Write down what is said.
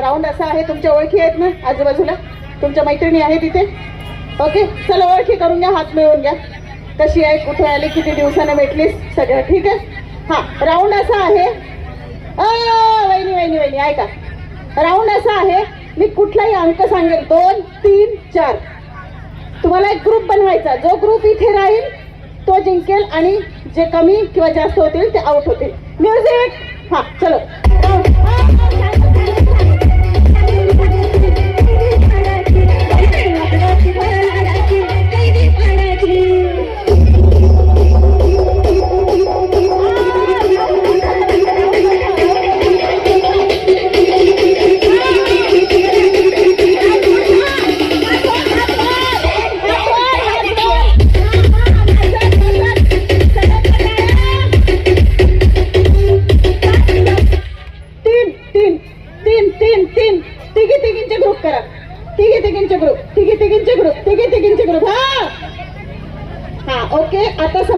Round असा आहे, तुमच्या ओळखी आहेत ना आजूबाजूला, तुमच्या मैत्रिणी आहेत इथे? ओके, चला ओळखी करून घ्या, हात मिळवून घ्या. कशी आहे, कुठे आली, किती दिवसानं भेटलीस, सगळं ठीक आहे? हा, राऊंड असा आहे, वहिनी वहिनी वहिनी ऐका, राऊंड असा आहे, मी कुठलाही अंक सांगेल, 2, 3, 4. तुम्हाला एक ग्रुप बनवायचा, जो ग्रुप इथे राहील तो जिंकेल आणि जे कमी किंवा जास्त होतील ते आउट होतील. म्युझिक. हा चलो. तिघींचे ग्रुप करा, तिघींचे ग्रुप. हा हा ओके. आता